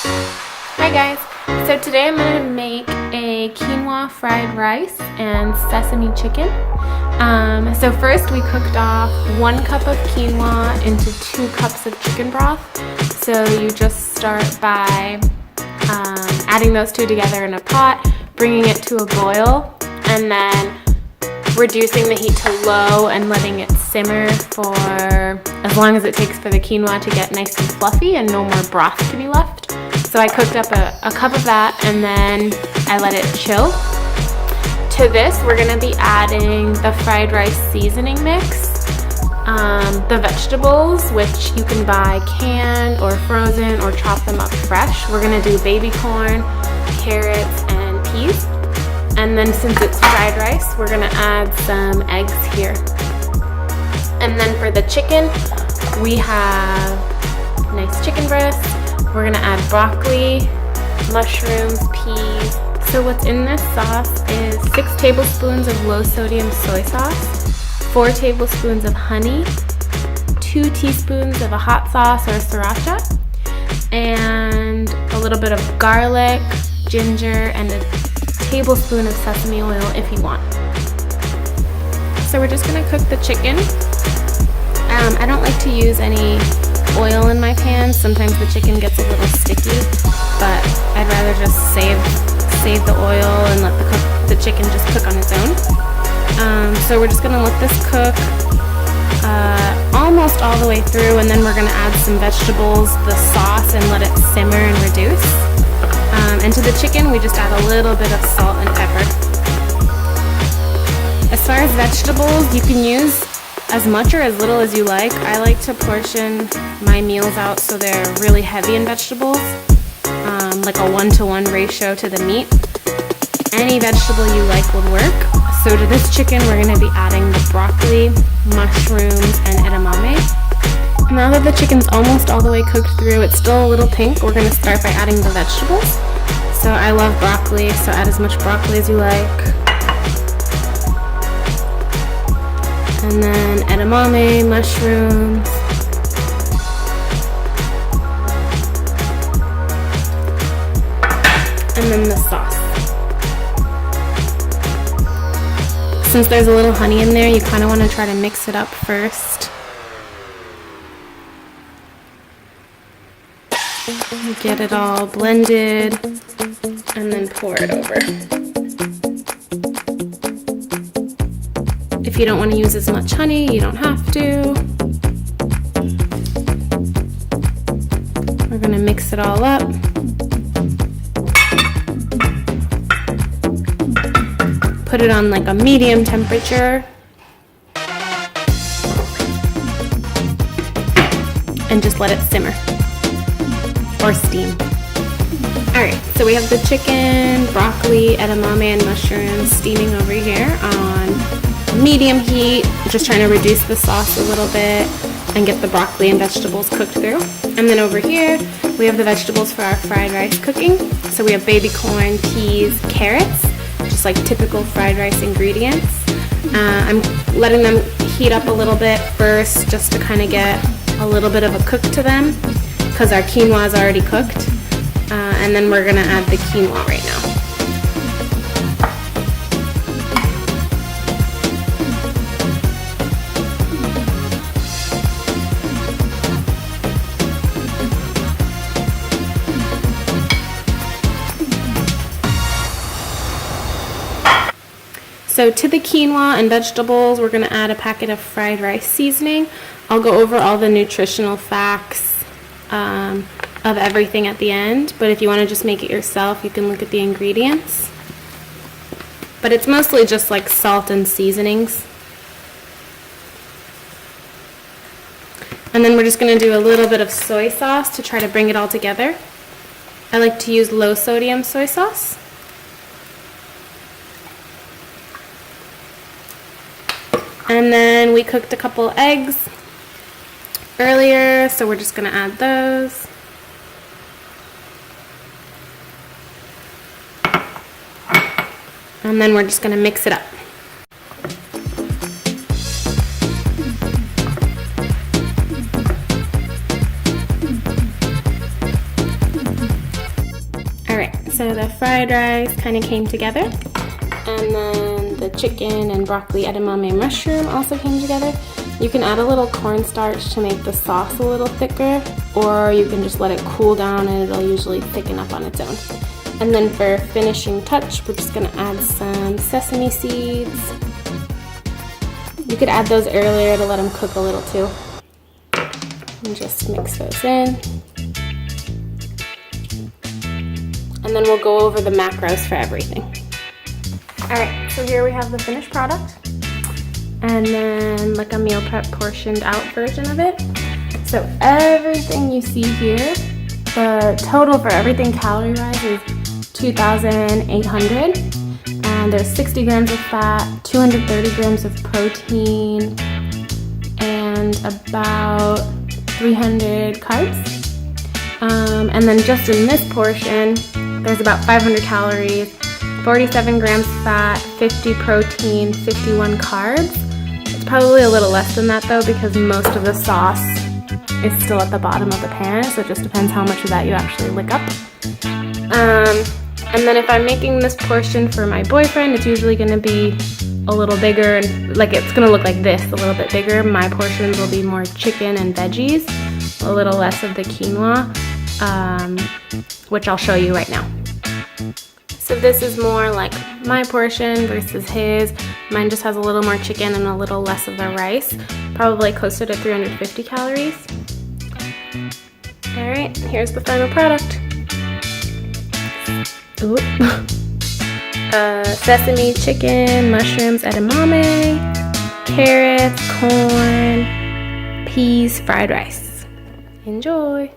Hi guys, so today I'm going to make a quinoa fried rice and sesame chicken. So first we cooked off 1 cup of quinoa into 2 cups of chicken broth. So you just start by adding those two together in a pot, bringing it to a boil, and then reducing the heat to low and letting it simmer for as long as it takes for the quinoa to get nice and fluffy and no more broth to be left. So I cooked up a cup of that and then I let it chill. To this, we're gonna be adding the fried rice seasoning mix, the vegetables, which you can buy canned or frozen or chop them up fresh. We're gonna do baby corn, carrots, and peas. And then since it's fried rice, we're gonna add some eggs here. And then for the chicken, we have nice chicken breast. We're gonna add broccoli, mushrooms, peas. So what's in this sauce is 6 tablespoons of low sodium soy sauce, 4 tablespoons of honey, 2 teaspoons of a hot sauce or sriracha, and a little bit of garlic, ginger, and a tablespoon of sesame oil if you want. So we're just gonna cook the chicken. I don't like to use any oil in my pan. Sometimes the chicken gets a little sticky, but I'd rather just save the oil and let the chicken just cook on its own. So we're just gonna let this cook almost all the way through, and then we're gonna add some vegetables, the sauce, and let it simmer and reduce. And to the chicken, we just add a little bit of salt and pepper. As far as vegetables, you can use as much or as little as you like. I like to portion my meals out so they're really heavy in vegetables, like a 1-to-1 ratio to the meat. Any vegetable you like would work. So to this chicken, we're going to be adding the broccoli, mushrooms, and edamame. Now that the chicken's almost all the way cooked through, it's still a little pink, we're going to start by adding the vegetables. So I love broccoli, so add as much broccoli as you like. And then edamame, mushrooms. And then the sauce. Since there's a little honey in there, you kind of want to try to mix it up first. Get it all blended and then pour it over. If you don't want to use as much honey, you don't have to. We're going to mix it all up. Put it on like a medium temperature. And just let it simmer. Or steam. Alright, so we have the chicken, broccoli, edamame, and mushrooms steaming over here on medium heat, just trying to reduce the sauce a little bit and get the broccoli and vegetables cooked through. And then over here, we have the vegetables for our fried rice cooking. So we have baby corn, peas, carrots, just like typical fried rice ingredients. I'm letting them heat up a little bit first just to kind of get a little bit of a cook to them because our quinoa is already cooked. And then we're gonna add the quinoa right now. So to the quinoa and vegetables, we're going to add a packet of fried rice seasoning. I'll go over all the nutritional facts of everything at the end, but if you want to just make it yourself, you can look at the ingredients. But it's mostly just like salt and seasonings. And then we're just going to do a little bit of soy sauce to try to bring it all together. I like to use low sodium soy sauce. And then we cooked a couple eggs earlier, so we're just going to add those. And then we're just going to mix it up. Alright, so the fried rice kind of came together, and then the chicken and broccoli edamame mushroom also came together. You can add a little cornstarch to make the sauce a little thicker, or you can just let it cool down and it'll usually thicken up on its own. And then for finishing touch, we're just gonna add some sesame seeds. You could add those earlier to let them cook a little too. And just mix those in. And then we'll go over the macros for everything. Alright, so here we have the finished product. And then like a meal prep portioned out version of it. So everything you see here, the total for everything calorie-wise is 2,800. And there's 60 grams of fat, 230 grams of protein, and about 300 carbs. And then just in this portion, there's about 500 calories, 47 grams fat, 50 protein, 51 carbs. It's probably a little less than that though, because most of the sauce is still at the bottom of the pan, so it just depends how much of that you actually lick up. And then if I'm making this portion for my boyfriend, it's usually gonna be a little bigger, and like it's gonna look like this, a little bit bigger. My portions will be more chicken and veggies, a little less of the quinoa, which I'll show you right now. So this is more like my portion versus his. Mine just has a little more chicken and a little less of the rice, probably closer to 350 calories. All right, here's the final product. Sesame chicken, mushrooms, edamame, carrots, corn, peas, fried rice. Enjoy!